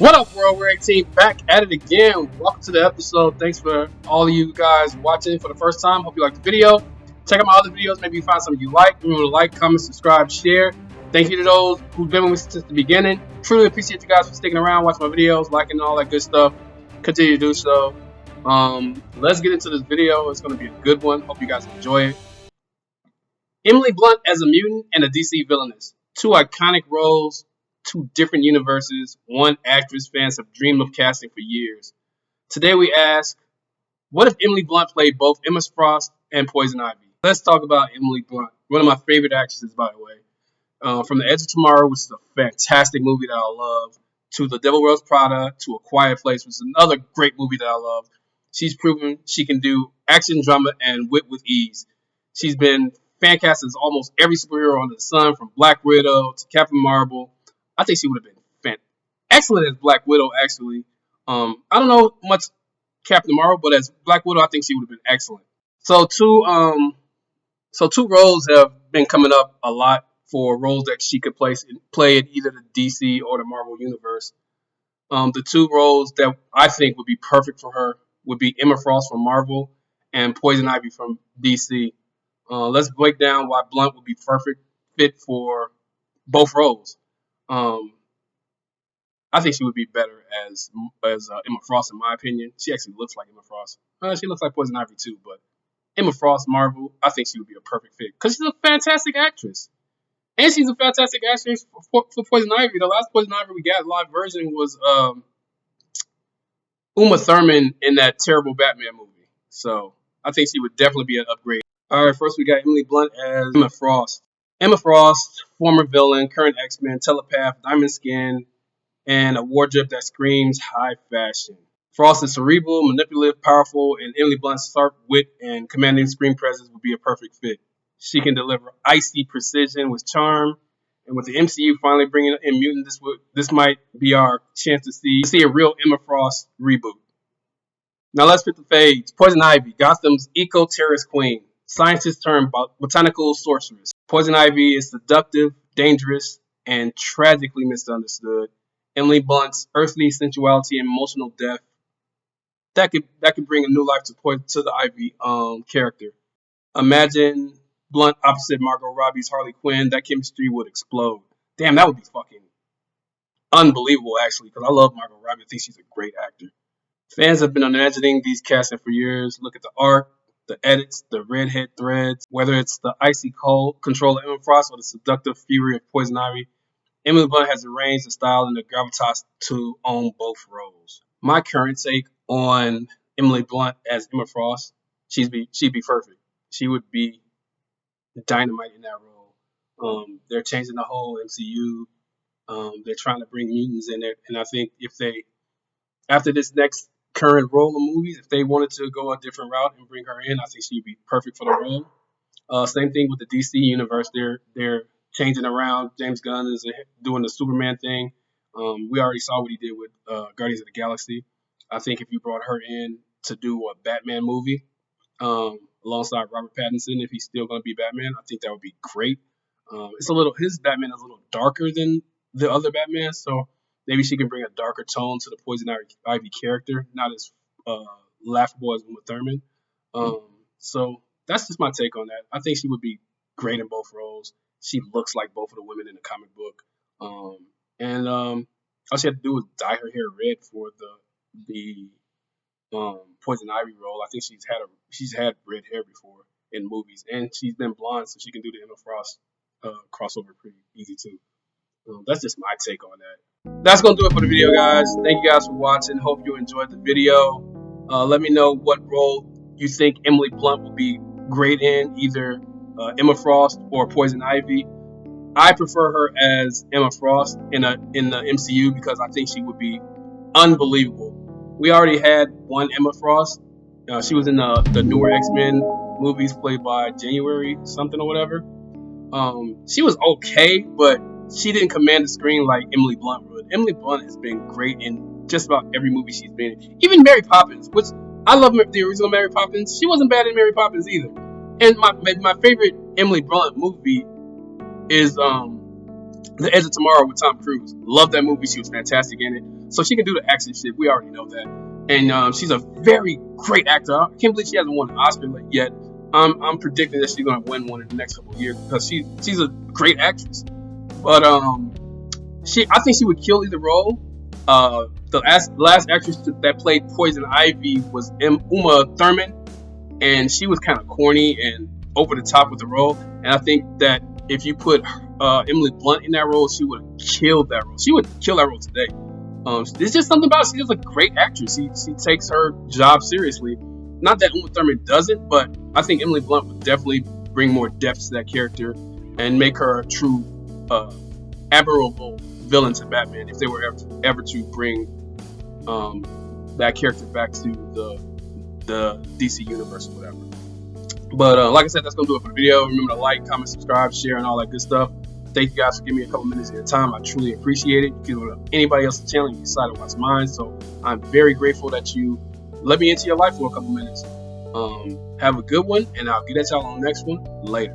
What up, World War 18? Back at it again. Welcome to the episode. Thanks for all of you guys watching for the first time. Hope you liked the video. Check out my other videos. Maybe you find something you like. Remember to like, comment, subscribe, share. Thank you to those who've been with me since the beginning. Truly appreciate you guys for sticking around, watching my videos, liking all that good stuff. Continue to do so. Let's get into this video. It's going to be a good one. Hope you guys enjoy it. Emily Blunt as a mutant and a DC villainess. Two iconic roles. Two different universes, one actress fans have dreamed of casting for years. Today we ask, what if Emily Blunt played both Emma Frost and Poison Ivy? Let's talk about Emily Blunt, one of my favorite actresses, by the way. From The Edge of Tomorrow, which is a fantastic movie that I love, to The Devil Wears Prada, to A Quiet Place, which is another great movie that I love. She's proven she can do action, drama, and wit with ease. She's been fan cast as almost every superhero under the sun, from Black Widow to Captain Marvel. I think she would have been excellent as Black Widow, actually. I don't know much Captain Marvel, but as Black Widow, I think she would have been excellent. So two roles have been coming up a lot for roles that she could play in either the DC or the Marvel universe. The two roles that I think would be perfect for her would be Emma Frost from Marvel and Poison Ivy from DC. Let's break down why Blunt would be perfect fit for both roles. I think she would be better as Emma Frost, in my opinion. She actually looks like Emma Frost. She looks like Poison Ivy too, but Emma Frost, Marvel, I think she would be a perfect fit because she's a fantastic actress, and she's a fantastic actress for Poison Ivy. The last Poison Ivy we got live version was Uma Thurman in that terrible Batman movie. So I think she would definitely be an upgrade. All right, first we got Emily Blunt as Emma Frost. Emma Frost, former villain, current X-Men, telepath, diamond skin, and a wardrobe that screams high fashion. Frost is cerebral, manipulative, powerful, and Emily Blunt's sharp wit and commanding screen presence would be a perfect fit. She can deliver icy precision with charm, and with the MCU finally bringing in mutant, this might be our chance to see a real Emma Frost reboot. Now let's fit the fades. Poison Ivy, Gotham's eco-terrorist queen. Scientist turned botanical sorceress. Poison Ivy is seductive, dangerous, and tragically misunderstood. Emily Blunt's earthly sensuality and emotional depth that could bring a new life to the Ivy character. Imagine Blunt opposite Margot Robbie's Harley Quinn. That chemistry would explode. Damn, that would be fucking unbelievable, actually, because I love Margot Robbie. I think she's a great actor. Fans have been imagining these casting for years. Look at the art, the edits, the redhead threads, whether it's the icy cold control of Emma Frost or the seductive fury of Poison Ivy. Emily Blunt has the range, the style, and the gravitas to own both roles. My current take on Emily Blunt as Emma Frost, she'd be perfect. She would be dynamite in that role. They're changing the whole MCU. They're trying to bring mutants in it, and I think if they, after this next current role of movies, if they wanted to go a different route and bring her in, I think she'd be perfect for the role. Same thing with the DC universe. They're changing around. James Gunn is doing the Superman thing. We already saw what he did with Guardians of the Galaxy. I think if you brought her in to do a Batman movie alongside Robert Pattinson, if he's still going to be Batman, I think that would be great. His Batman is a little darker than the other Batman, so maybe she can bring a darker tone to the Poison Ivy character, not as laughable as Uma Thurman. So that's just my take on that. I think she would be great in both roles. She looks like both of the women in the comic book. All she had to do was dye her hair red for the Poison Ivy role. I think she's had red hair before in movies, and she's been blonde, so she can do the Emma Frost crossover pretty easy too. That's just my take on that. That's gonna do it for the video, guys. Thank you guys for watching. Hope you enjoyed the video. Let me know what role you think Emily Blunt will be great in, either Emma Frost or Poison Ivy. I prefer her as Emma Frost in the MCU because I think she would be unbelievable. We already had one Emma Frost. She was in the newer X-Men movies played by January something or whatever. She was okay, but she didn't command the screen like Emily Blunt would. Emily Blunt has been great in just about every movie she's been in. Even Mary Poppins, which I love the original Mary Poppins. She wasn't bad in Mary Poppins either. And my favorite Emily Blunt movie is The Edge of Tomorrow with Tom Cruise. Love that movie. She was fantastic in it. So she can do the action shit. We already know that. And she's a very great actor. I can't believe she hasn't won an Oscar yet. I'm predicting that she's going to win one in the next couple of years because she's a great actress. But I think she would kill either role. The last actress that played Poison Ivy was Uma Thurman, and she was kind of corny and over the top with the role. And I think that if you put Emily Blunt in that role, she would have killed that role. She would kill that role today. There's just something about her. She's just a great actress. She takes her job seriously. Not that Uma Thurman doesn't, but I think Emily Blunt would definitely bring more depth to that character and make her a true admirable villain to Batman if they were ever to bring that character back to the DC universe or whatever. But like I said, that's going to do it for the video. Remember to like, comment, subscribe, share, and all that good stuff. Thank you guys for giving me a couple minutes of your time. I truly appreciate it. If you go to anybody else's channel, you decide to watch mine. So I'm very grateful that you let me into your life for a couple minutes. Have a good one, and I'll get at y'all on the next one later.